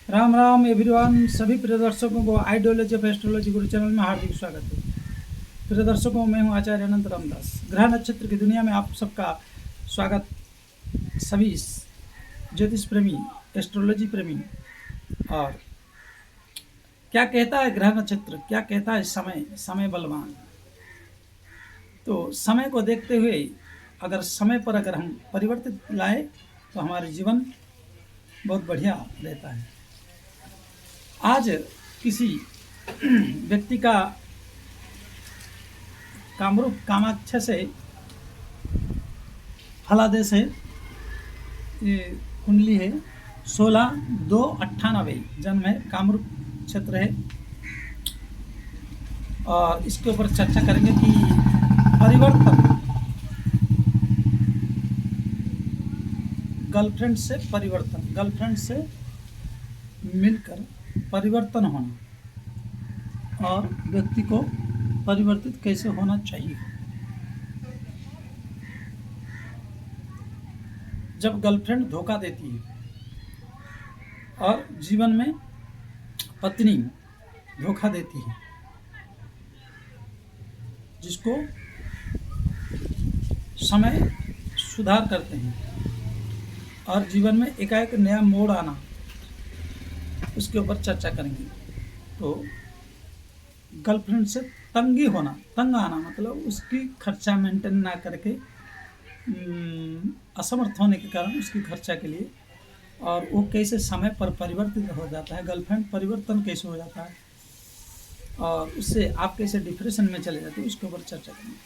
Ram Ram everyone. सभी प्रिय दर्शकों को ideology of astrology Guru channel में हार्दिक स्वागत है। प्रिय दर्शकों, मैं हूं आचार्य अनंत रामदास। ग्रह नक्षत्र की दुनिया में आप सबका स्वागत। सभी ज्योतिष प्रेमी, एस्ट्रोलॉजी प्रेमी, और क्या कहता है ग्रह नक्षत्र, क्या कहता है समय, समय बलवान। तो समय को देखते हुए अगर समय पर अगर हम परिवर्तित लाए तो हमारे जीवन बहुत बढ़िया रहता है। आज किसी व्यक्ति का कामरूप कामाख्या से फलादेश है, ये कुंडली है, 16/2/98 जन्म है, कामरूप क्षेत्र है। और इसके ऊपर चर्चा करेंगे कि परिवर्तन, गर्लफ्रेंड से परिवर्तन, गर्लफ्रेंड से मिलकर परिवर्तन होना और व्यक्ति को परिवर्तित कैसे होना चाहिए। जब गर्लफ्रेंड धोखा देती है और जीवन में पत्नी धोखा देती है, जिसको समय सुधार करते हैं और जीवन में एकाएक नया मोड़ आना, उसके ऊपर चर्चा करेंगे। तो गर्लफ्रेंड से तंगी होना, तंग आना मतलब उसकी खर्चा मेंटेन ना करके असमर्थ होने के कारण उसकी खर्चा के लिए, और वो कैसे समय पर परिवर्तित हो जाता है, गर्लफ्रेंड परिवर्तन कैसे हो जाता है और उससे आप कैसे डिप्रेशन में चले जाते हैं, उसके ऊपर चर्चा करेंगे।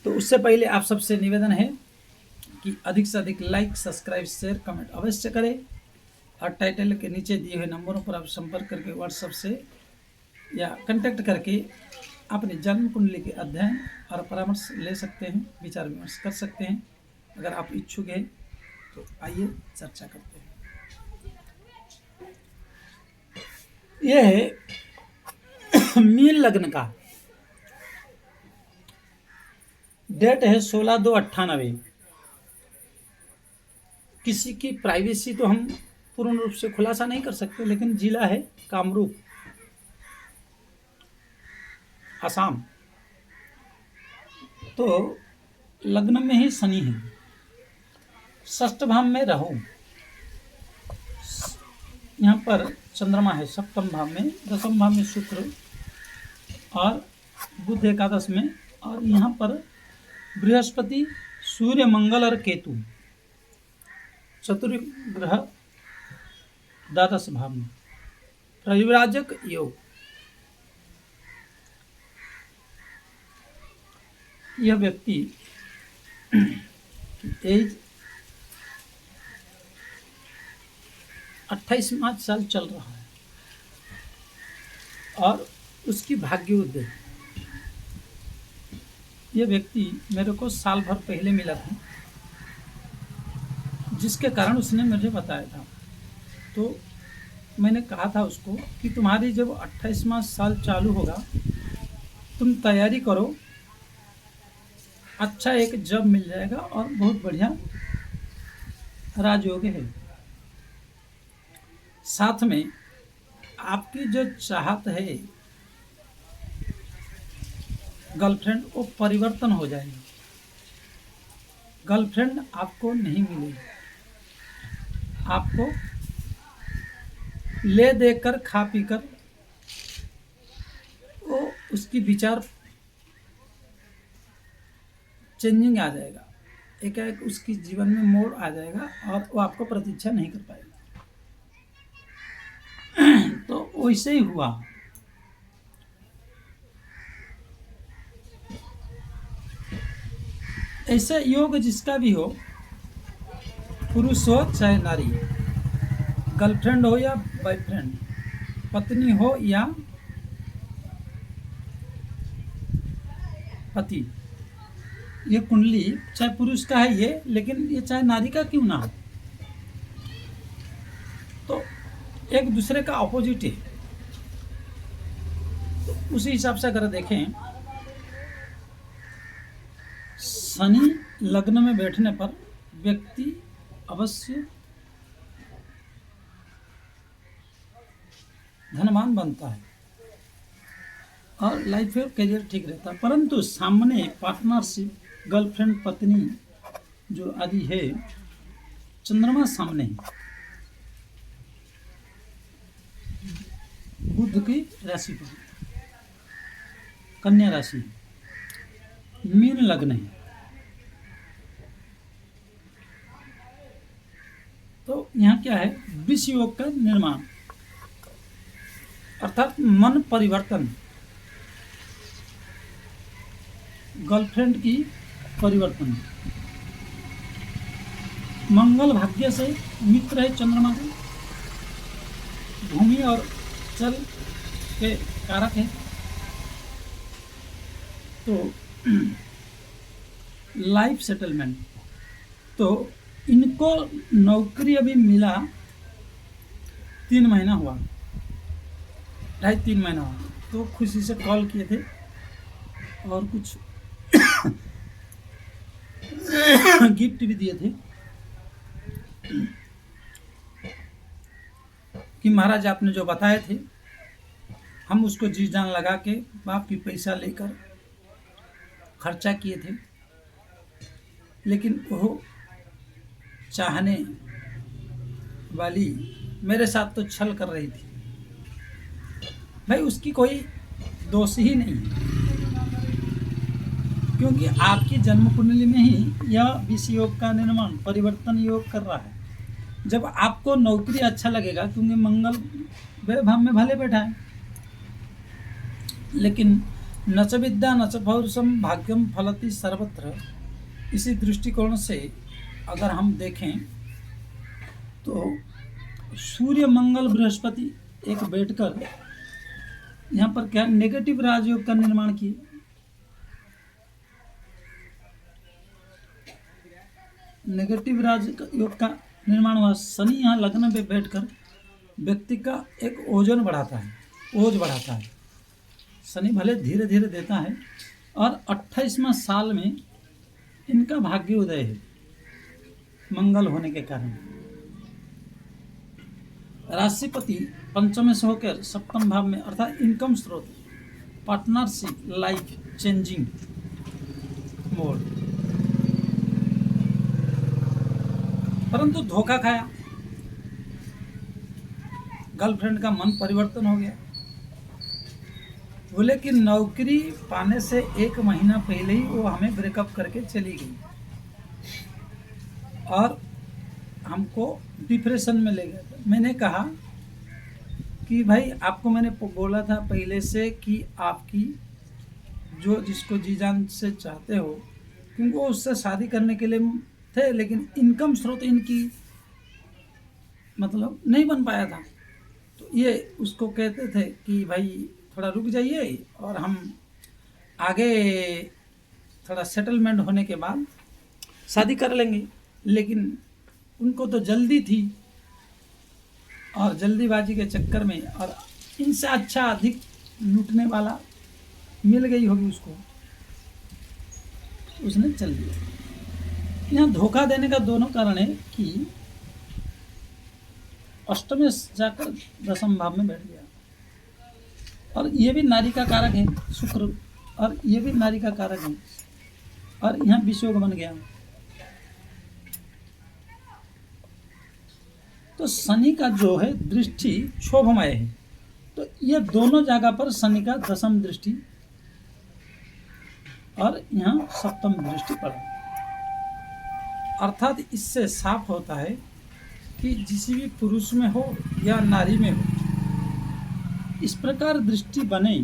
तो उससे पहले आप सबसे निवेदन है कि अधिक से अधिक लाइक, सब्सक्राइब, शेयर, कमेंट अवश्य करें और टाइटल के नीचे दिए हुए नंबरों पर आप संपर्क करके व्हाट्सएप से या कांटेक्ट करके अपनी जन्म कुंडली के अध्ययन और परामर्श ले सकते हैं, विचार विमर्श कर सकते हैं। अगर आप इच्छुक हैं तो आइए चर्चा करते हैं। यह है मीन लग्न का, डेट है 16/2/98। किसी की प्राइवेसी तो हम पूर्ण रूप से खुलासा नहीं कर सकते, लेकिन जिला है कामरूप, असम। तो लग्न में ही शनि है, षष्ठ भाव में राहु, यहाँ पर चंद्रमा है सप्तम भाव में, दसम भाव में शुक्र और बुध एकादश में, और यहाँ पर बृहस्पति, सूर्य, मंगल और केतु चतुर्ग्रह द्वादश भाव में। परिव्राजक योग, यह व्यक्ति एज 28वां साल चल रहा है और उसकी भाग्योदय। यह व्यक्ति मेरे को साल भर पहले मिला था, जिसके कारण उसने मुझे बताया था। तो मैंने कहा था उसको कि तुम्हारी जब 28वां साल चालू होगा, तुम तैयारी करो, अच्छा एक जॉब मिल जाएगा और बहुत बढ़िया राजयोग है। साथ में आपकी जो चाहत है गर्लफ्रेंड, वो परिवर्तन हो जाएगी। गर्लफ्रेंड आपको नहीं मिलेगी, आपको ले देकर खा पीकर वो उसकी विचार चेंजिंग आ जाएगा, एकाएक उसकी जीवन में मोड़ आ जाएगा और वो आपको प्रतीक्षा नहीं कर पाएगा। तो वैसे ही हुआ। ऐसे योग जिसका भी हो, पुरुष हो चाहे नारी, गर्लफ्रेंड हो या बॉयफ्रेंड, पत्नी हो या पति, ये कुंडली चाहे पुरुष का है ये, लेकिन ये चाहे नारी का क्यों ना हो, तो एक दूसरे का ऑपोजिट है। तो उसी हिसाब से अगर देखें, शनि लग्न में बैठने पर व्यक्ति अवश्य धनवान बनता है और लाइफ में करियर ठीक रहता है। परंतु सामने पार्टनरशिप, गर्लफ्रेंड, पत्नी जो आदि है, चंद्रमा सामने बुध की राशि पर, कन्या राशि, मीन लग्न है। तो यहाँ क्या है, विष योग का निर्माण, अर्थात मन परिवर्तन, गर्लफ्रेंड की परिवर्तन। मंगल भाग्य से मित्र है चंद्रमा के, भूमि और जल के कारक है। तो लाइफ सेटलमेंट, तो इनको नौकरी अभी मिला 3 महीना हुआ, 2.5-3 महीना हुआ, तो खुशी से कॉल किए थे और कुछ गिफ्ट भी दिए थे कि महाराज आपने जो बताए थे हम उसको जी जान लगा के बाप की पैसा लेकर खर्चा किए थे, लेकिन वो चाहने वाली मेरे साथ तो छल कर रही थी। भाई उसकी कोई दोष ही नहीं है, क्योंकि आपकी जन्म कुंडली में ही यह विष योग का निर्माण परिवर्तन योग कर रहा है। जब आपको नौकरी अच्छा लगेगा, क्योंकि मंगल वैभव में भले बैठा है, लेकिन नच विद्या नच पौरुषम भाग्यम फलति सर्वत्र, इसी दृष्टिकोण से अगर हम देखें तो सूर्य मंगल बृहस्पति एक बैठकर यहाँ पर क्या नेगेटिव राजयोग का निर्माण किए। नेगेटिव राजयोग का निर्माण हुआ। शनि यहाँ लग्न पे बैठकर व्यक्ति का एक ओजन बढ़ाता है, ओज बढ़ाता है। शनि भले धीरे धीरे देता है और 28वां साल में इनका भाग्य उदय है मंगल होने के कारण। राशिपति पंचम से होकर सप्तम भाव में, अर्थात इनकम स्रोत, पार्टनरशिप, लाइफ चेंजिंग मोड। परंतु धोखा खाया, गर्लफ्रेंड का मन परिवर्तन हो गया। बोले कि नौकरी पाने से 1 महीना पहले ही वो हमें ब्रेकअप करके चली गई और हमको डिप्रेशन में ले गया। मैंने कहा कि भाई आपको मैंने बोला था पहले से कि आपकी जो जिसको जी जान से चाहते हो, क्योंकि वो उससे शादी करने के लिए थे, लेकिन इनकम स्रोत इनकी मतलब नहीं बन पाया था। तो ये उसको कहते थे कि भाई थोड़ा रुक जाइए और हम आगे थोड़ा सेटलमेंट होने के बाद शादी कर लेंगे। लेकिन उनको तो जल्दी थी और जल्दीबाजी के चक्कर में, और इनसे अच्छा अधिक लूटने वाला मिल गई होगी उसको, उसने चल दिया। यहाँ धोखा देने का दोनों कारण है कि अष्टम में जाकर 10वें भाव में बैठ गया, और ये भी नारी का कारक है शुक्र, और ये भी नारी का कारक है, और यहाँ विष योग बन गया। तो शनि का जो है दृष्टि क्षोभमय है, तो ये दोनों जगह पर शनि का 10वीं दृष्टि और यहाँ 7वीं दृष्टि पड़ा। अर्थात इससे साफ होता है कि किसी भी पुरुष में हो या नारी में हो, इस प्रकार दृष्टि बने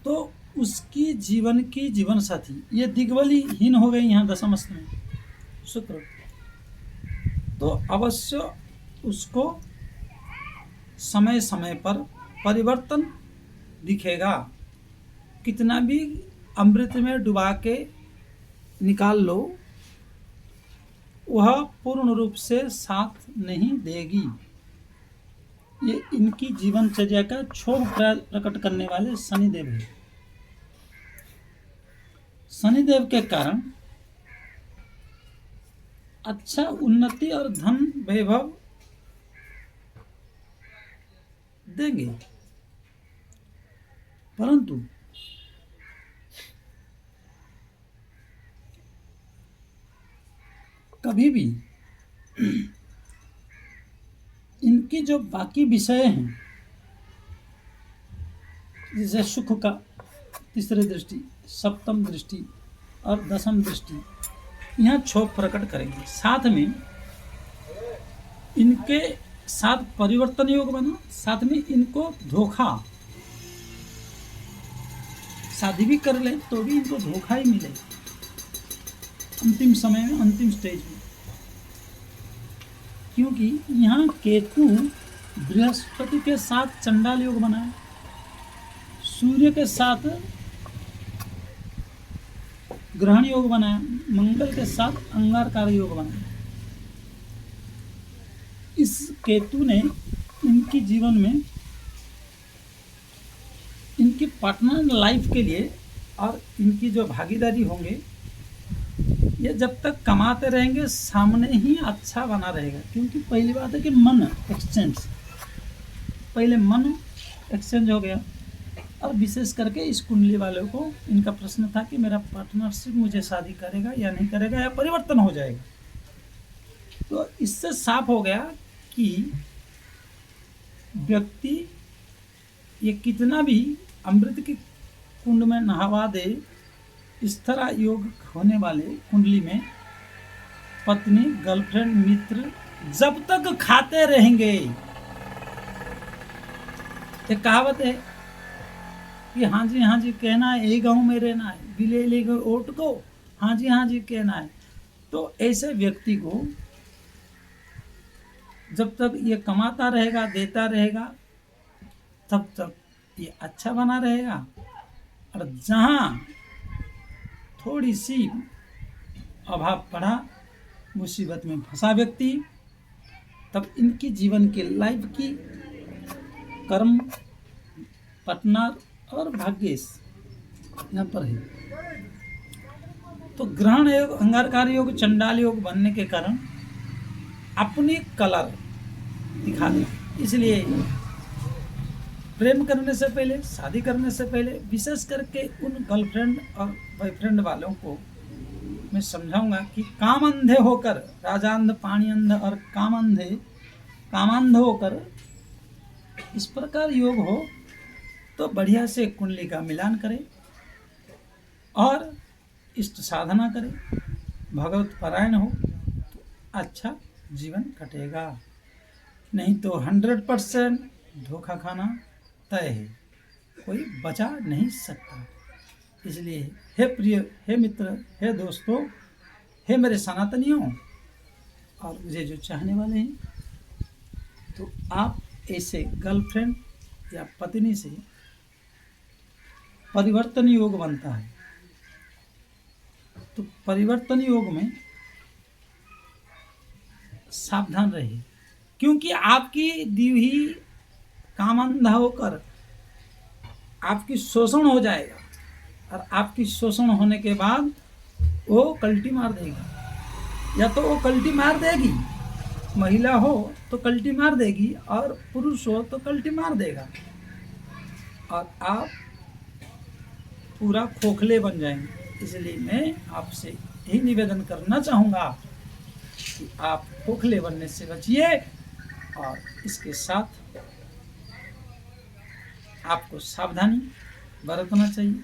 तो उसकी जीवन की जीवन साथी ये दिग्बलीहीन हो गई यहाँ 10वें स्थ में शुक्र, तो अवश्य उसको समय समय पर परिवर्तन दिखेगा। कितना भी अमृत में डुबा के निकाल लो, वह पूर्ण रूप से साथ नहीं देगी। ये इनकी जीवनचर्या का क्षोभ प्रकट करने वाले शनिदेव हैं। शनिदेव के कारण अच्छा उन्नति और धन वैभव देंगे, परंतु कभी भी इनकी जो बाकी विषय हैं, जैसे सुख का तीसरी दृष्टि, सप्तम दृष्टि और दसम दृष्टि, यहाँ क्षोभ प्रकट करेंगे। साथ में इनके साथ परिवर्तन योग बना, साथ में इनको धोखा, शादी भी कर ले तो भी इनको धोखा ही मिले अंतिम समय में, अंतिम स्टेज में, क्योंकि यहाँ केतु बृहस्पति के साथ चंडाल योग बना है, सूर्य के साथ ग्रहण योग बना है, मंगल के साथ अंगारकार योग बना है। इस केतु ने इनकी जीवन में इनकी पार्टनर लाइफ के लिए और इनकी जो भागीदारी होंगे, ये जब तक कमाते रहेंगे सामने ही अच्छा बना रहेगा। क्योंकि पहली बात है कि मन एक्सचेंज, पहले मन एक्सचेंज हो गया। और विशेष करके इस कुंडली वालों को इनका प्रश्न था कि मेरा पार्टनरशिप मुझे शादी करेगा या नहीं करेगा, या परिवर्तन हो जाएगा। तो इससे साफ हो गया कि व्यक्ति ये कितना भी अमृत की कुंड में नहावा दे, इस तरह योग होने वाले कुंडली में पत्नी, गर्लफ्रेंड, मित्र जब तक खाते रहेंगे, एक कहावत है कि हाँ जी कहना है, यही गाँव में रहना है, बिले ले गए ओट को, हाँ जी कहना है। तो ऐसे व्यक्ति को जब तक ये कमाता रहेगा, देता रहेगा, तब तक ये अच्छा बना रहेगा। और जहाँ थोड़ी सी अभाव पड़ा, मुसीबत में फंसा व्यक्ति, तब इनकी जीवन के लाइफ की कर्म, पार्टनर और भाग्येश यहाँ पर है। तो ग्रहण योग, अंगारकार योग, चंडाल योग बनने के कारण अपनी कलर दिखा दे। इसलिए प्रेम करने से पहले, शादी करने से पहले, विशेष करके उन गर्लफ्रेंड और बॉयफ्रेंड वालों को मैं समझाऊंगा कि काम अंधे होकर, राजा अंध, पानी अंध और कामांध होकर इस प्रकार योग हो तो बढ़िया से कुंडली का मिलान करें और इष्ट साधना करें, भगवत पारायण हो तो अच्छा जीवन कटेगा। नहीं तो 100% धोखा खाना तय है, कोई बचा नहीं सकता। इसलिए हे प्रिय, हे मित्र, हे दोस्तों, हे मेरे सनातनियों और मुझे जो चाहने वाले हैं, तो आप ऐसे गर्लफ्रेंड या पत्नी से परिवर्तन योग बनता है। तो परिवर्तन योग में सावधान रहिए, क्योंकि आपकी दी हुई कामंधा होकर आपकी शोषण हो जाएगा, और आपकी शोषण होने के बाद वो कल्टी मार देगी। या तो वो कल्टी मार देगी, महिला हो तो कल्टी मार देगी, और पुरुष हो तो कल्टी मार देगा, और आप पूरा खोखले बन जाएंगे। इसलिए मैं आपसे यही निवेदन करना चाहूँगा कि आप खोखले बनने से बचिए, और इसके साथ आपको सावधानी बरतना चाहिए।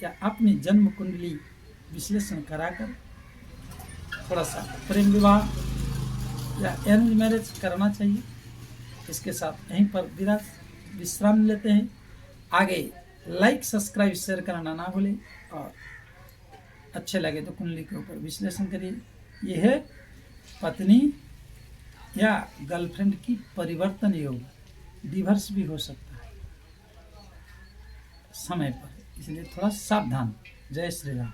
या अपनी जन्म कुंडली विश्लेषण कराकर थोड़ा सा प्रेम विवाह या अरेंज मैरिज करना चाहिए। इसके साथ यहीं पर विश्राम लेते हैं। आगे लाइक, सब्सक्राइब, शेयर करना ना भूलें, और अच्छे लगे तो कुंडली के ऊपर विश्लेषण करिए। यह है पत्नी या गर्लफ्रेंड की परिवर्तन योग। डिवोर्स भी हो सकता है समय पर, इसलिए थोड़ा सावधान। जय श्री राम।